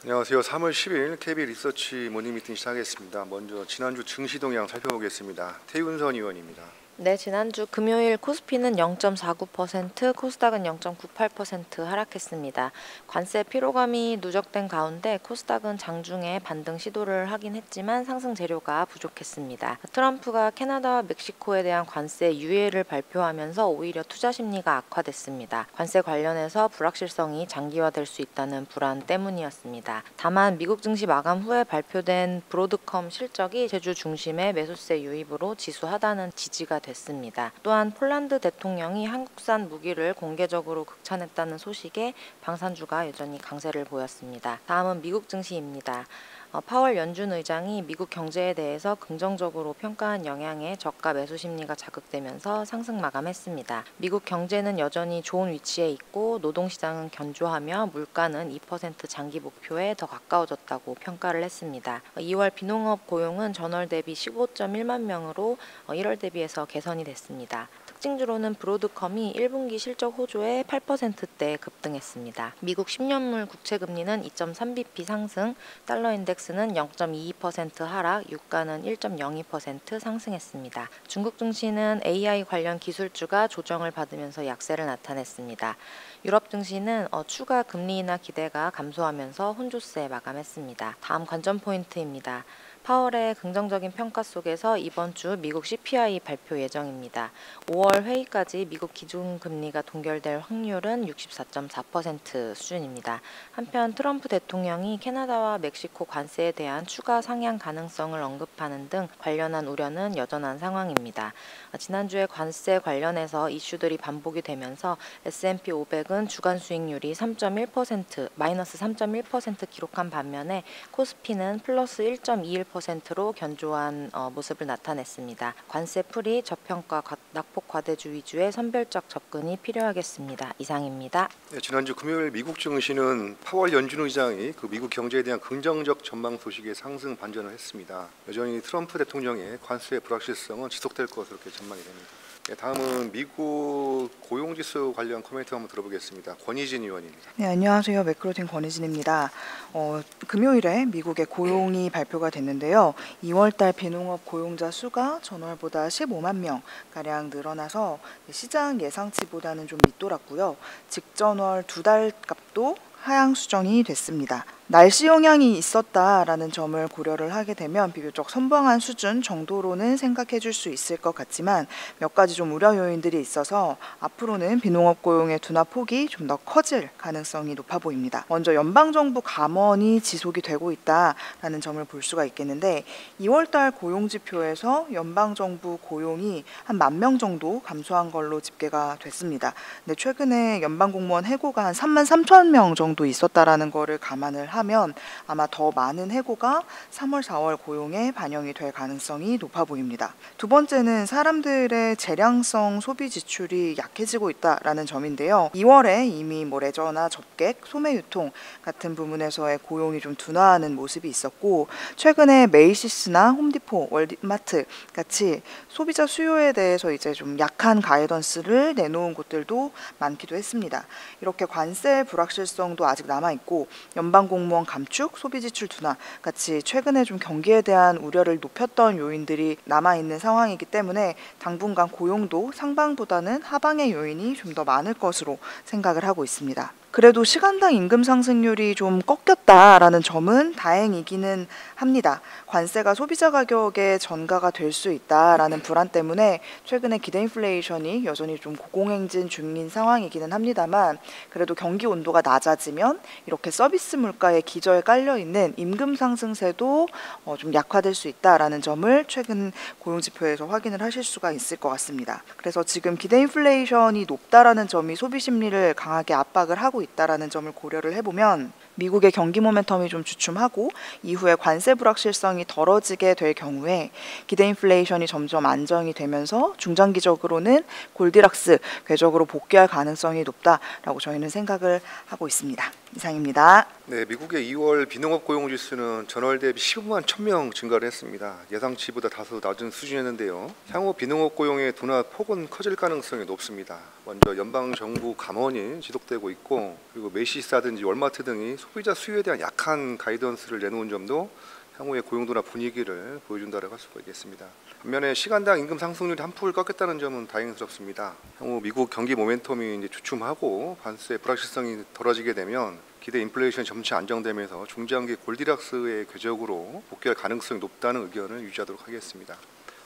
안녕하세요. 3월 10일 KB 리서치 모닝미팅 시작하겠습니다. 먼저 지난주 증시 동향 살펴보겠습니다. 태윤선 의원입니다. 네, 지난주 금요일 코스피는 0.49%, 코스닥은 0.98% 하락했습니다. 관세 피로감이 누적된 가운데 코스닥은 장중에 반등 시도를 하긴 했지만 상승 재료가 부족했습니다. 트럼프가 캐나다와 멕시코에 대한 관세 유예를 발표하면서 오히려 투자 심리가 악화됐습니다. 관세 관련해서 불확실성이 장기화될 수 있다는 불안 때문이었습니다. 다만 미국 증시 마감 후에 발표된 브로드컴 실적이 제주 중심의 매수세 유입으로 지수하다는 지지가 됐습니다. 또한 폴란드 대통령이 한국산 무기를 공개적으로 극찬했다는 소식에 방산주가 여전히 강세를 보였습니다. 다음은 미국 증시입니다. 파월 연준 의장이 미국 경제에 대해서 긍정적으로 평가한 영향에 저가 매수 심리가 자극되면서 상승 마감했습니다. 미국 경제는 여전히 좋은 위치에 있고 노동시장은 견조하며 물가는 2% 장기 목표에 더 가까워졌다고 평가를 했습니다. 2월 비농업 고용은 전월 대비 15.1만 명으로 1월 대비해서 개선이 됐습니다. 특징주로는 브로드컴이 1분기 실적 호조에 8%대 급등했습니다. 미국 10년물 국채금리는 2.3bp 상승, 달러 인덱스는 0.22% 하락, 유가는 1.02% 상승했습니다. 중국 증시는 AI 관련 기술주가 조정을 받으면서 약세를 나타냈습니다. 유럽 증시는 추가 금리 인하 기대가 감소하면서 혼조세 마감했습니다. 다음 관전 포인트입니다. 파월의 긍정적인 평가 속에서 이번 주 미국 CPI 발표 예정입니다. 5월 회의까지 미국 기준금리가 동결될 확률은 64.4% 수준입니다. 한편 트럼프 대통령이 캐나다와 멕시코 관세에 대한 추가 상향 가능성을 언급하는 등 관련한 우려는 여전한 상황입니다. 지난주에 관세 관련해서 이슈들이 반복이 되면서 S&P 500은 주간 수익률이 3.1%, 마이너스 3.1% 기록한 반면에 코스피는 플러스 1.21%로 견조한 모습을 나타냈습니다. 관세 풀이, 저평가, 낙폭 과대주 위주의 선별적 접근이 필요하겠습니다. 이상입니다. 네, 지난주 금요일 미국 증시는 파월 연준 의장이 미국 경제에 대한 긍정적 전망 소식에 상승 반전을 했습니다. 여전히 트럼프 대통령의 관세 불확실성은 지속될 것으로 이렇게 전망이 됩니다. 네, 다음은 미국 고용지수 관련 코멘트 한번 들어보겠습니다. 권희진 의원입니다. 네, 안녕하세요. 매크로팀 권희진입니다. 금요일에 미국의 고용이 발표가 됐는데요. 2월달 비농업 고용자 수가 전월보다 15만 명가량 늘어나서 시장 예상치보다는 좀 밑돌았고요. 직전월 두 달 값도 하향 수정이 됐습니다. 날씨 영향이 있었다라는 점을 고려를 하게 되면 비교적 선방한 수준 정도로는 생각해 줄 수 있을 것 같지만 몇 가지 좀 우려 요인들이 있어서 앞으로는 비농업 고용의 둔화 폭이 좀 더 커질 가능성이 높아 보입니다. 먼저 연방정부 감원이 지속이 되고 있다라는 점을 볼 수가 있겠는데 2월달 고용지표에서 연방정부 고용이 한 1만 명 정도 감소한 걸로 집계가 됐습니다. 근데 최근에 연방공무원 해고가 한 3만 3천 명 정도 있었다라는 거를 감안을 하면 아마 더 많은 해고가 3월, 4월 고용에 반영이 될 가능성이 높아 보입니다. 두 번째는 사람들의 재량성 소비 지출이 약해지고 있다라는 점인데요. 2월에 이미 레저나 접객, 소매 유통 같은 부분에서의 고용이 좀 둔화하는 모습이 있었고 최근에 메이시스나 홈디포, 월마트 같이 소비자 수요에 대해서 이제 좀 약한 가이던스를 내놓은 곳들도 많기도 했습니다. 이렇게 관세 불확실성도 아직 남아있고 연방공무원 감축, 소비지출 둔화 같이 최근에 좀 경기에 대한 우려를 높였던 요인들이 남아있는 상황이기 때문에 당분간 고용도 상방보다는 하방의 요인이 좀 더 많을 것으로 생각을 하고 있습니다. 그래도 시간당 임금 상승률이 좀 꺾였다라는 점은 다행이기는 합니다. 관세가 소비자 가격에 전가가 될 수 있다라는 불안 때문에 최근에 기대 인플레이션이 여전히 좀 고공행진 중인 상황이기는 합니다만 그래도 경기 온도가 낮아지면 이렇게 서비스 물가에 기저에 깔려있는 임금 상승세도 좀 약화될 수 있다라는 점을 최근 고용지표에서 확인을 하실 수가 있을 것 같습니다. 그래서 지금 기대 인플레이션이 높다라는 점이 소비 심리를 강하게 압박을 하고 있다라는 점을 고려를 해보면 미국의 경기 모멘텀이 좀 주춤하고 이후에 관세 불확실성이 덜어지게 될 경우에 기대 인플레이션이 점점 안정이 되면서 중장기적으로는 골디락스 궤적으로 복귀할 가능성이 높다라고 저희는 생각을 하고 있습니다. 이상입니다. 네, 미국의 2월 비농업 고용 지수는 전월 대비 15만 1,000명 증가를 했습니다. 예상치보다 다소 낮은 수준이었는데요. 향후 비농업 고용의 둔화 폭은 커질 가능성이 높습니다. 먼저 연방 정부 감원이 지속되고 있고, 그리고 메시스라든지 월마트 등이 소비자 수요에 대한 약한 가이던스를 내놓은 점도 향후의 고용 둔화 분위기를 보여준다고 할 수가 있겠습니다. 반면에 시간당 임금 상승률이 한풀 꺾였다는 점은 다행스럽습니다. 향후 미국 경기 모멘텀이 이제 주춤하고 관세 불확실성이 덜어지게 되면 기대 인플레이션이 점차 안정되면서 중장기 골디락스의 궤적으로 복귀할 가능성이 높다는 의견을 유지하도록 하겠습니다.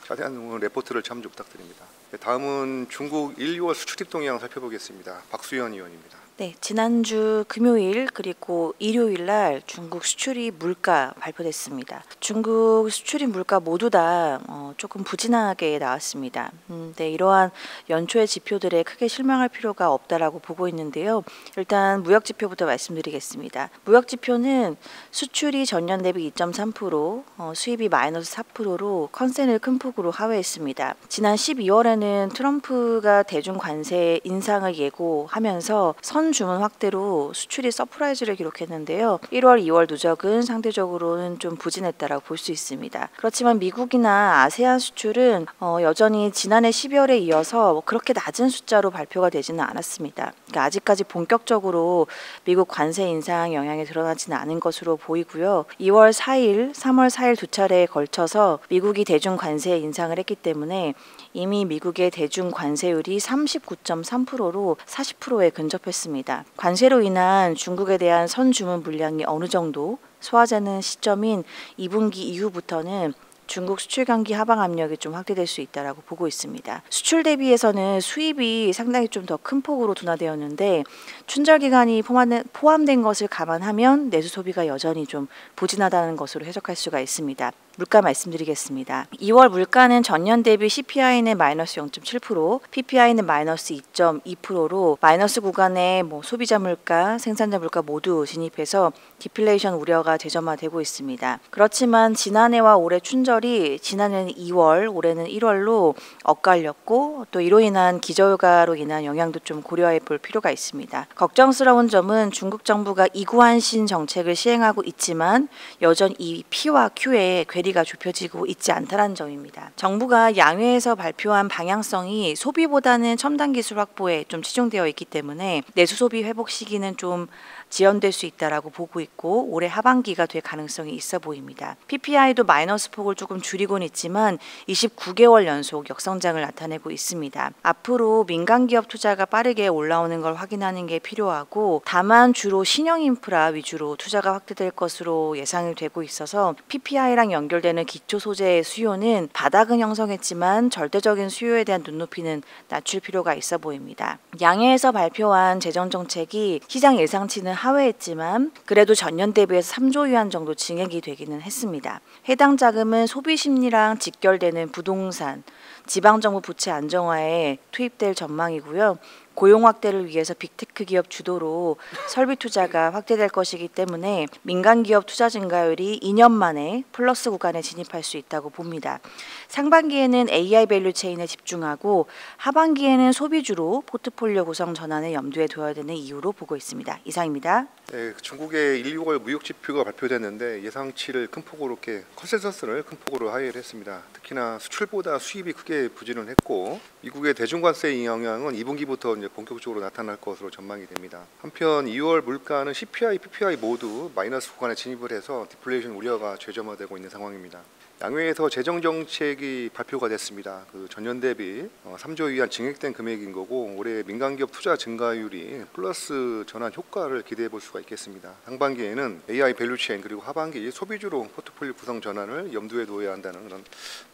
자세한 레포트를 참조 부탁드립니다. 다음은 중국 1, 2월 수출입 동향 살펴보겠습니다. 박수현 의원입니다. 네, 지난주 금요일 그리고 일요일 날 중국 수출입 물가 발표됐습니다. 중국 수출입 물가 모두 다 조금 부진하게 나왔습니다. 네, 이러한 연초의 지표들에 크게 실망할 필요가 없다라고 보고 있는데요. 일단 무역 지표부터 말씀드리겠습니다. 무역 지표는 수출이 전년 대비 2.3%, 수입이 마이너스 4%로 컨센을 큰 폭으로 하회했습니다. 지난 12월에는 트럼프가 대중 관세 인상을 예고하면서 선 주문 확대로 수출이 서프라이즈를 기록했는데요. 1월, 2월 누적은 상대적으로는 좀 부진했다라고 볼 수 있습니다. 그렇지만 미국이나 아세안 수출은 여전히 지난해 12월에 이어서 그렇게 낮은 숫자로 발표가 되지는 않았습니다. 그러니까 아직까지 본격적으로 미국 관세 인상 영향이 드러나지는 않은 것으로 보이고요. 2월 4일, 3월 4일 두 차례에 걸쳐서 미국이 대중 관세 인상을 했기 때문에 이미 미국의 대중 관세율이 39.3%로 40%에 근접했습니다. 관세로 인한 중국에 대한 선주문 물량이 어느 정도 소화되는 시점인 2분기 이후부터는 중국 수출 경기 하방 압력이 좀 확대될 수 있다라고 보고 있습니다. 수출 대비해서는 수입이 상당히 좀 더 큰 폭으로 둔화되었는데 춘절 기간이 포함된 것을 감안하면 내수 소비가 여전히 좀 부진하다는 것으로 해석할 수가 있습니다. 물가 말씀드리겠습니다. 2월 물가는 전년 대비 CPI는 마이너스 0.7%, PPI는 마이너스 2.2%로 마이너스 구간에 소비자 물가, 생산자 물가 모두 진입해서 디플레이션 우려가 재점화되고 있습니다. 그렇지만 지난해와 올해 춘절이 지난해는 2월, 올해는 1월로 엇갈렸고 또 이로 인한 기저효과로 인한 영향도 좀 고려해 볼 필요가 있습니다. 걱정스러운 점은 중국 정부가 이구한신 정책을 시행하고 있지만 여전히 이 P와 Q의 괴리가 좁혀지고 있지 않다는 점입니다. 정부가 양회에서 발표한 방향성이 소비보다는 첨단 기술 확보에 좀 치중되어 있기 때문에 내수 소비 회복 시기는 좀 지연될 수 있다라고 보고 있고 올해 하반기가 될 가능성이 있어 보입니다. PPI도 마이너스 폭을 조금 줄이곤 있지만 29개월 연속 역성장을 나타내고 있습니다. 앞으로 민간 기업 투자가 빠르게 올라오는 걸 확인하는 게 필요하고 다만 주로 신형 인프라 위주로 투자가 확대될 것으로 예상이 되고 있어서 PPI랑 연결되는 기초 소재의 수요는 바닥은 형성했지만 절대적인 수요에 대한 눈높이는 낮출 필요가 있어 보입니다. 양해에서 발표한 재정 정책이 시장 예상치는 하회했지만 그래도 전년 대비해서 3조 위안 정도 증액이 되기는 했습니다. 해당 자금은 소비 심리랑 직결되는 부동산, 지방정부 부채 안정화에 투입될 전망이고요. 고용 확대를 위해서 빅테크 기업 주도로 설비 투자가 확대될 것이기 때문에 민간 기업 투자 증가율이 2년 만에 플러스 구간에 진입할 수 있다고 봅니다. 상반기에는 AI 밸류 체인에 집중하고 하반기에는 소비주로 포트폴리오 구성 전환을 염두에 둬야 되는 이유로 보고 있습니다. 이상입니다. 네, 중국의 1, 2월 무역 지표가 발표됐는데 예상치를 큰 폭으로 컨센서스를 큰 폭으로 하회를 했습니다. 특히나 수출보다 수입이 크게 부진을 했고 미국의 대중관세 영향은 2분기부터 이제 본격적으로 나타날 것으로 전망이 됩니다. 한편 2월 물가는 CPI, PPI 모두 마이너스 구간에 진입을 해서 디플레이션 우려가 재점화되고 있는 상황입니다. 양회에서 재정 정책이 발표가 됐습니다. 그 전년 대비 3조 위안 증액된 금액인 거고 올해 민간 기업 투자 증가율이 플러스 전환 효과를 기대해 볼 수가 있겠습니다. 상반기에는 AI 밸류 체인 그리고 하반기 소비주로 포트폴리오 구성 전환을 염두에 두어야 한다는 그런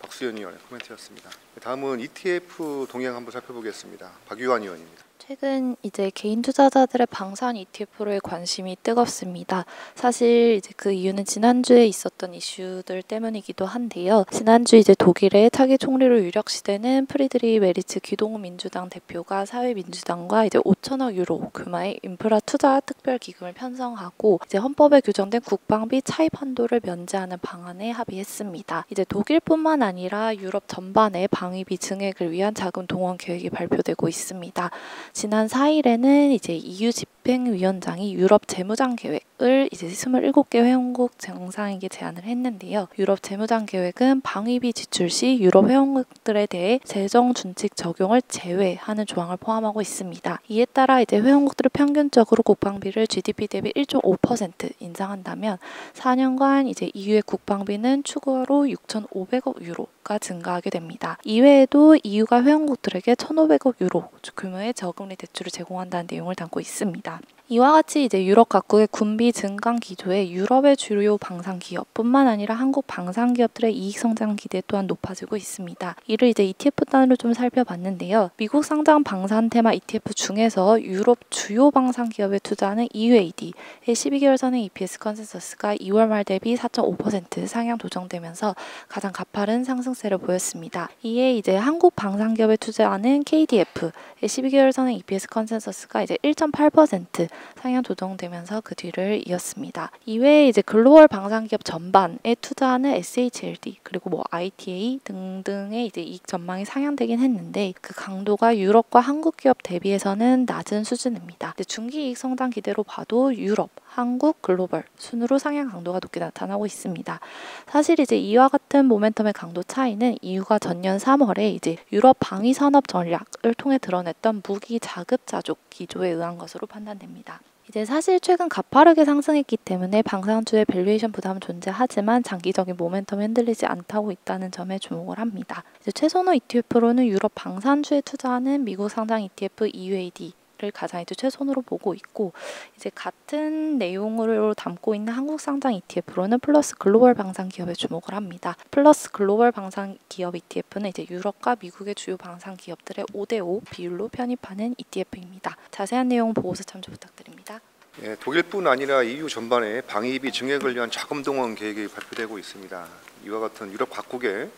박수현 의원의 코멘트였습니다. 다음은 ETF 동향 한번 살펴보겠습니다. 박유한 의원입니다. 최근 이제 개인 투자자들의 방산 ETF로의 관심이 뜨겁습니다. 사실 이제 그 이유는 지난주에 있었던 이슈들 때문이기도 한데요. 지난주 이제 독일의 차기 총리로 유력시되는 프리드리 메리츠 기동 민주당 대표가 사회민주당과 이제 5천억 유로 규모의 인프라 투자 특별 기금을 편성하고 이제 헌법에 규정된 국방비 차입 한도를 면제하는 방안에 합의했습니다. 이제 독일뿐만 아니라 유럽 전반의 방위비 증액을 위한 자금 동원 계획이 발표되고 있습니다. 지난 4일에는 이제 EU 집행위원장이 유럽 재무장 계획을 이제 27개 회원국 정상에게 제안을 했는데요. 유럽 재무장 계획은 방위비 지출 시 유럽 회원국들에 대해 재정 준칙 적용을 제외하는 조항을 포함하고 있습니다. 이에 따라 이제 회원국들이 평균적으로 국방비를 GDP 대비 1.5% 인상한다면 4년간 이제 EU의 국방비는 추가로 6,500억 유로가 증가하게 됩니다. 이외에도 EU가 회원국들에게 1,500억 유로 규모의 저금리 대출을 제공한다는 내용을 담고 있습니다. 이와 같이 이제 유럽 각국의 군비 증강 기조에 유럽의 주요 방산 기업뿐만 아니라 한국 방산 기업들의 이익 성장 기대 또한 높아지고 있습니다. 이를 이제 ETF 단위로 좀 살펴봤는데요. 미국 상장 방산 테마 ETF 중에서 유럽 주요 방산 기업에 투자하는 EUAD의 12개월 선행 EPS 컨센서스가 2월 말 대비 4.5% 상향 조정되면서 가장 가파른 상승세를 보였습니다. 이에 이제 한국 방산 기업에 투자하는 KDF의 12개월 선행 EPS 컨센서스가 이제 1.8% 상향 조정되면서 그 뒤를 이었습니다. 이외에 이제 글로벌 방산기업 전반에 투자하는 SHLD 그리고 ITA 등등의 이제 이익 전망이 상향되긴 했는데 그 강도가 유럽과 한국 기업 대비해서는 낮은 수준입니다. 중기 이익 성장 기대로 봐도 유럽, 한국, 글로벌 순으로 상향 강도가 높게 나타나고 있습니다. 사실 이제 이와 같은 모멘텀의 강도 차이는 EU가 전년 3월에 이제 유럽 방위 산업 전략을 통해 드러냈던 무기 자급자족 기조에 의한 것으로 판단됩니다. 이제 사실 최근 가파르게 상승했기 때문에 방산주의 밸류에이션 부담은 존재하지만 장기적인 모멘텀이 흔들리지 않다고 있다는 점에 주목을 합니다. 이제 최선호 ETF로는 유럽 방산주에 투자하는 미국 상장 ETF EUAD 를 가장 이제 최선으로 보고 있고 이제 같은 내용으로 담고 있는 한국 상장 ETF로는 플러스 글로벌 방산 기업에 주목을 합니다. 플러스 글로벌 방산 기업 ETF는 이제 유럽과 미국의 주요 방산 기업들의 5대5 비율로 편입하는 ETF입니다. 자세한 내용 보고서 참조 부탁드립니다. 예, 독일뿐 아니라 EU 전반에 방위비 증액을 위한 자금 동원 계획이 발표되고 있습니다. 이와 같은 유럽 각국의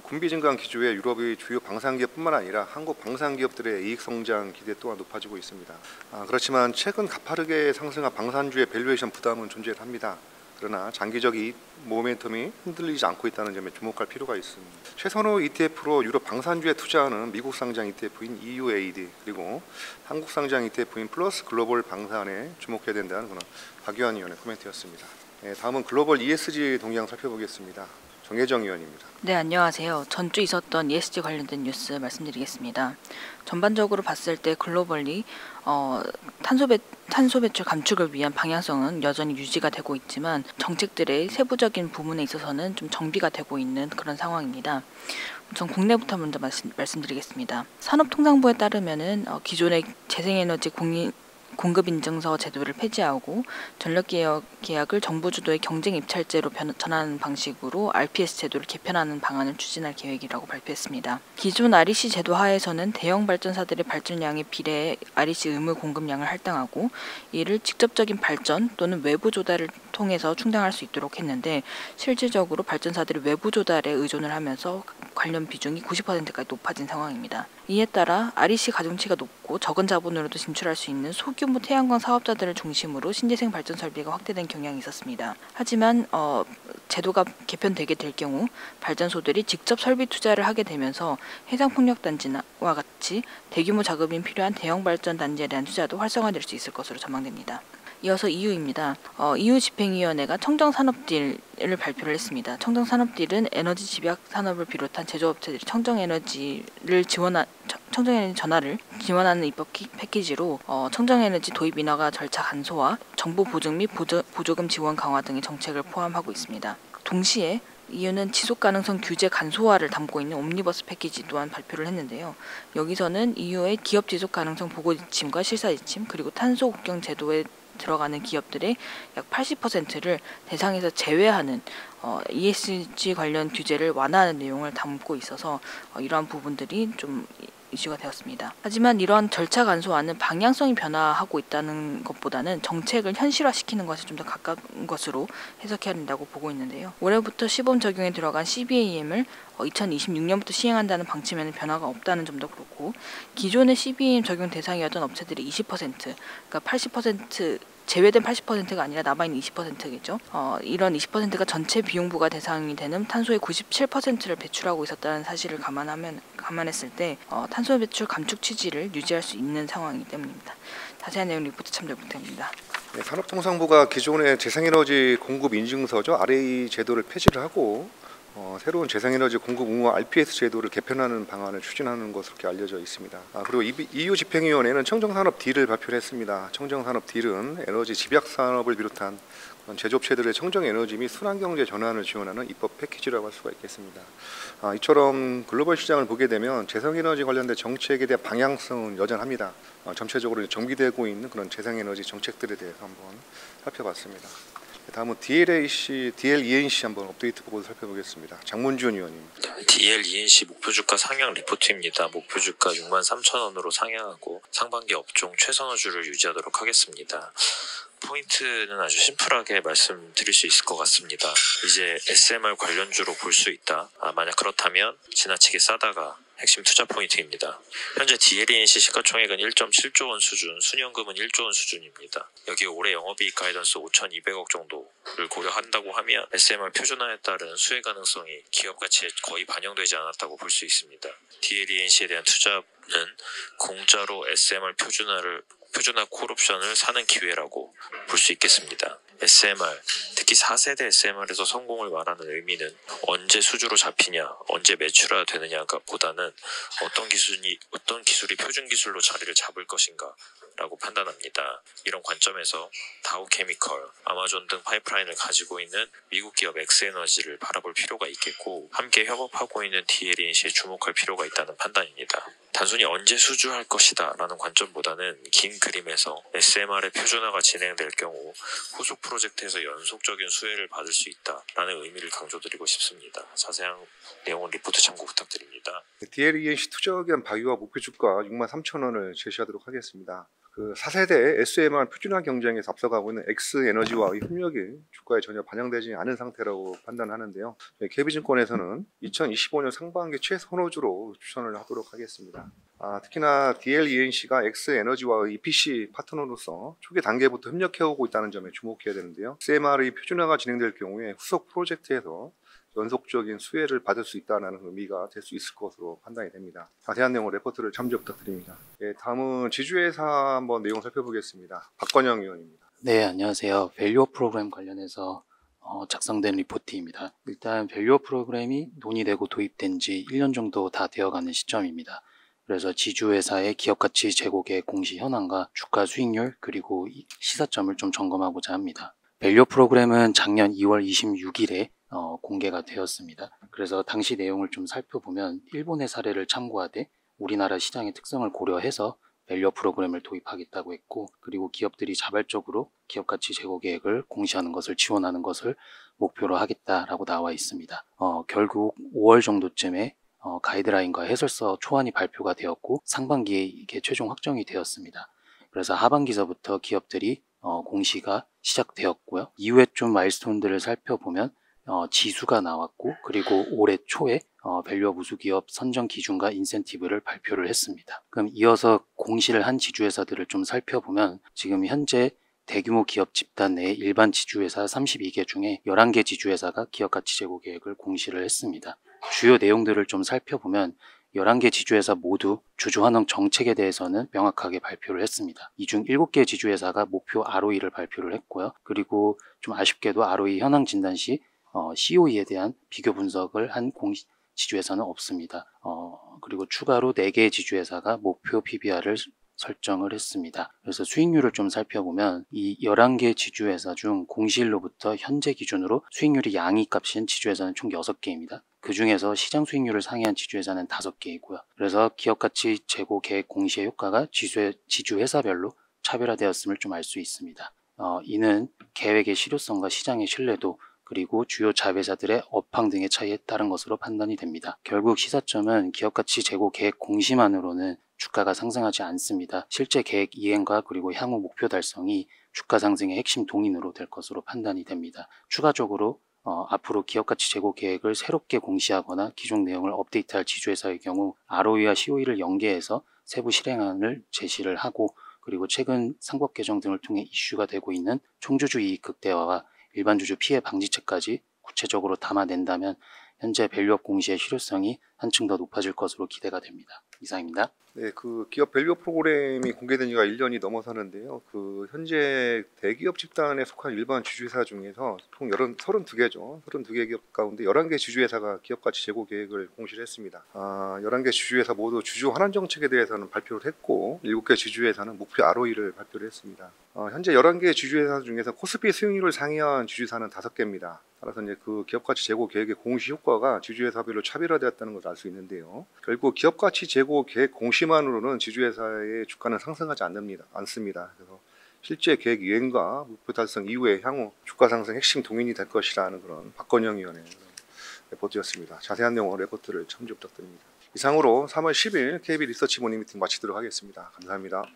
군비 증강 기조에 유럽의 주요 방산기업뿐만 아니라 한국 방산기업들의 이익 성장 기대 또한 높아지고 있습니다. 그렇지만 최근 가파르게 상승한 방산주의 밸류에이션 부담은 존재합니다. 그러나 장기적 이익 모멘텀이 흔들리지 않고 있다는 점에 주목할 필요가 있습니다. 최선호 ETF로 유럽 방산주에 투자하는 미국 상장 ETF인 EUAD 그리고 한국 상장 ETF인 플러스 글로벌 방산에 주목해야 된다는 그런 박유한 의원의 코멘트였습니다. 다음은 글로벌 ESG 동향 살펴보겠습니다. 정혜정 의원입니다. 네, 안녕하세요. 전주 있었던 ESG 관련된 뉴스 말씀드리겠습니다. 전반적으로 봤을 때 글로벌리 탄소 배출 감축을 위한 방향성은 여전히 유지가 되고 있지만 정책들의 세부적인 부분에 있어서는 좀 정비가 되고 있는 그런 상황입니다. 우선 국내부터 먼저 말씀드리겠습니다. 산업통상부에 따르면은 기존의 재생에너지 공급 인증서 제도를 폐지하고 전력 계약을 정부 주도의 경쟁 입찰제로 전환하는 방식으로 RPS 제도를 개편하는 방안을 추진할 계획이라고 발표했습니다. 기존 REC 제도 하에서는 대형 발전사들의 발전량에 비례해 REC 의무 공급량을 할당하고 이를 직접적인 발전 또는 외부 조달을 통해서 충당할 수 있도록 했는데 실질적으로 발전사들이 외부 조달에 의존을 하면서 관련 비중이 90%까지 높아진 상황입니다. 이에 따라 REC 가중치가 높고 적은 자본으로도 진출할 수 있는 소규모 태양광 사업자들을 중심으로 신재생 발전 설비가 확대된 경향이 있었습니다. 하지만 제도가 개편되게 될 경우 발전소들이 직접 설비 투자를 하게 되면서 해상풍력단지와 같이 대규모 작업이 필요한 대형 발전 단지에 대한 투자도 활성화될 수 있을 것으로 전망됩니다. 이어서 EU입니다. EU 집행위원회가 청정산업딜을 발표를 했습니다. 청정산업딜은 에너지 집약 산업을 비롯한 제조업체들이 청정에너지 전환을 지원하는 입법 패키지로 청정에너지 도입 인허가 절차 간소화, 정보 보증 및 보조금 지원 강화 등의 정책을 포함하고 있습니다. 동시에 EU는 지속가능성 규제 간소화를 담고 있는 옴니버스 패키지 또한 발표를 했는데요. 여기서는 EU의 기업 지속가능성 보고 지침과 실사 지침 그리고 탄소 국경 제도에 들어가는 기업들의 약 80%를 대상에서 제외하는 ESG 관련 규제를 완화하는 내용을 담고 있어서 이러한 부분들이 좀 이슈가 되었습니다. 하지만 이러한 절차 간소화는 방향성이 변화하고 있다는 것보다는 정책을 현실화시키는 것에 좀 더 가까운 것으로 해석해야 된다고 보고 있는데요. 올해부터 시범 적용에 들어간 CBAM을 2026년부터 시행한다는 방침에는 변화가 없다는 점도 그렇고 기존의 CBAM 적용 대상이었던 업체들이 20%, 그러니까 80% 제외된 80%가 아니라 남아있는 20%겠죠. 이런 20%가 전체 비용 부과 대상이 되는 탄소의 97%를 배출하고 있었다는 사실을 감안했을 때 탄소 배출 감축 취지를 유지할 수 있는 상황이기 때문입니다. 자세한 내용 리포트 참조 부탁드립니다. 네, 산업통상부가 기존의 재생에너지 공급 인증서죠 RA 제도를 폐지를 하고 새로운 재생에너지 공급 의무 RPS 제도를 개편하는 방안을 추진하는 것으로 이렇게 알려져 있습니다. 그리고 EU 집행위원회는 청정산업 D를 발표를 했습니다. 청정산업 D는 에너지 집약 산업을 비롯한 제조업체들의 청정에너지 및 순환경제 전환을 지원하는 입법 패키지라고 할 수가 있겠습니다. 이처럼 글로벌 시장을 보게 되면 재생에너지 관련된 정책에 대한 방향성은 여전합니다. 전체적으로 정비되고 있는 그런 재생에너지 정책들에 대해서 한번 살펴봤습니다. 다음은 DLENC 한번 업데이트 보고 살펴보겠습니다. 장문준 의원입니다. DLENC 목표주가 상향 리포트입니다. 목표주가 63,000원으로 상향하고 상반기 업종 최선호주를 유지하도록 하겠습니다. 포인트는 아주 심플하게 말씀드릴 수 있을 것 같습니다. 이제 SMR 관련주로 볼 수 있다. 만약 그렇다면 지나치게 싸다가 핵심 투자 포인트입니다. 현재 DLENC 시가총액은 1.7조 원 수준, 순이익금은 1조 원 수준입니다. 여기에 올해 영업이익 가이던스 5,200억 정도를 고려한다고 하면 SMR 표준화에 따른 수혜 가능성이 기업 가치에 거의 반영되지 않았다고 볼 수 있습니다. DLENC에 대한 투자는 공짜로 SMR 표준화 콜옵션을 사는 기회라고 볼 수 있겠습니다. SMR, 특히 4세대 SMR에서 성공을 말하는 의미는 언제 수주로 잡히냐, 언제 매출화 되느냐가 보다는 어떤 기술이 표준 기술로 자리를 잡을 것인가 라고 판단합니다. 이런 관점에서 다우케미컬, 아마존 등 파이프라인을 가지고 있는 미국 기업 엑스에너지를 바라볼 필요가 있겠고 함께 협업하고 있는 DLENC에 주목할 필요가 있다는 판단입니다. 단순히 언제 수주할 것이다 라는 관점보다는 긴 그림에서 SMR의 표준화가 진행될 경우 후속 프로젝트에서 연속적인 수혜를 받을 수 있다라는 의미를 강조드리고 싶습니다. 자세한 내용은 리포트 참고 부탁드립니다. DLENC 투자에 대한 바이오와 목표주가 63,000원을 제시하도록 하겠습니다. 4세대 SMR 표준화 경쟁에서 앞서가고 있는 엑스에너지와의 협력이 주가에 전혀 반영되지 않은 상태라고 판단하는데요. KB증권에서는 2025년 상반기 최선호주로 추천을 하도록 하겠습니다. 특히나 DLENC가 엑스에너지와의 EPC 파트너로서 초기 단계부터 협력해오고 있다는 점에 주목해야 되는데요. SMR의 표준화가 진행될 경우에 후속 프로젝트에서 연속적인 수혜를 받을 수 있다는 의미가 될 수 있을 것으로 판단이 됩니다. 자세한 내용은 레포트를 참조 부탁드립니다. 다음은 지주회사 한번 내용 살펴보겠습니다. 박건영 의원입니다. 네, 안녕하세요. 밸류업 프로그램 관련해서 작성된 리포트입니다. 일단 밸류업 프로그램이 논의되고 도입된 지 1년 정도 다 되어가는 시점입니다. 그래서 지주회사의 기업가치 제고계획 공시 현황과 주가 수익률 그리고 시사점을 좀 점검하고자 합니다. 밸류업 프로그램은 작년 2월 26일에 공개가 되었습니다. 그래서 당시 내용을 좀 살펴보면 일본의 사례를 참고하되 우리나라 시장의 특성을 고려해서 밸류업 프로그램을 도입하겠다고 했고 그리고 기업들이 자발적으로 기업가치 제고 계획을 공시하는 것을 지원하는 것을 목표로 하겠다라고 나와 있습니다. 결국 5월 정도쯤에 가이드라인과 해설서 초안이 발표가 되었고 상반기에 이게 최종 확정이 되었습니다. 그래서 하반기서부터 기업들이 공시가 시작되었고요. 이후에 좀 마일스톤들을 살펴보면 지수가 나왔고 그리고 올해 초에 밸류업 우수기업 선정 기준과 인센티브를 발표를 했습니다. 그럼 이어서 공시를 한 지주회사들을 좀 살펴보면 지금 현재 대규모 기업 집단 내에 일반 지주회사 32개 중에 11개 지주회사가 기업가치 제고 계획을 공시를 했습니다. 주요 내용들을 좀 살펴보면 11개 지주회사 모두 주주환원 정책에 대해서는 명확하게 발표를 했습니다. 이 중 7개 지주회사가 목표 ROE를 발표를 했고요. 그리고 좀 아쉽게도 ROE 현황 진단 시 COE에 대한 비교 분석을 한 지주회사는 없습니다. 그리고 추가로 4개의 지주회사가 목표 PBR을 설정을 했습니다. 그래서 수익률을 좀 살펴보면 이 11개 지주회사 중 공시일로부터 현재 기준으로 수익률이 양이값인 지주회사는 총 6개입니다. 그 중에서 시장 수익률을 상회한 지주회사는 5개이고요. 그래서 기업가치 제고 계획 공시의 효과가 지주회사별로 차별화되었음을 좀 알 수 있습니다. 이는 계획의 실효성과 시장의 신뢰도 그리고 주요 자회사들의 업황 등의 차이에 따른 것으로 판단이 됩니다. 결국 시사점은 기업가치 제고 계획 공시만으로는 주가가 상승하지 않습니다. 실제 계획 이행과 그리고 향후 목표 달성이 주가 상승의 핵심 동인으로 될 것으로 판단이 됩니다. 추가적으로 앞으로 기업가치 제고 계획을 새롭게 공시하거나 기존 내용을 업데이트할 지주회사의 경우 ROE와 COE를 연계해서 세부 실행안을 제시를 하고 그리고 최근 상법 개정 등을 통해 이슈가 되고 있는 총주주 이익 극대화와 일반 주주 피해 방지책까지 구체적으로 담아낸다면 현재 밸류업 공시의 실효성이 한 한층 더 높아질 것으로 기대가 됩니다. 이상입니다. 네, 그 기업 밸류 프로그램이 공개된 지가 1년이 넘어서는데요. 그 현재 대기업 집단에 속한 일반 주주회사 중에서 총 32개죠. 32개 기업 가운데 11개 주주회사가 기업가치 제고 계획을 공시를 했습니다. 11개 주주회사 모두 주주 환원 정책에 대해서는 발표를 했고 7개 주주회사는 목표 ROE를 발표를 했습니다. 현재 11개 주주회사 중에서 코스피 수익률을 상회한 주주회사는 5개입니다. 따라서 이제 그 기업가치 제고 계획의 공시 효과가 주주회사별로 차별화되었다는 것을 알 수 있는데요. 결국 기업가치 제고 계획 공시만으로는 주주회사의 주가는 상승하지 않습니다. 그래서 실제 계획 이행과 목표 달성 이후에 향후 주가 상승 핵심 동인이 될 것이라는 그런 박건영 위원의 레포트였습니다. 자세한 내용은 레포트를 참조 부탁드립니다. 이상으로 3월 10일 KB 리서치 모닝 미팅 마치도록 하겠습니다. 감사합니다.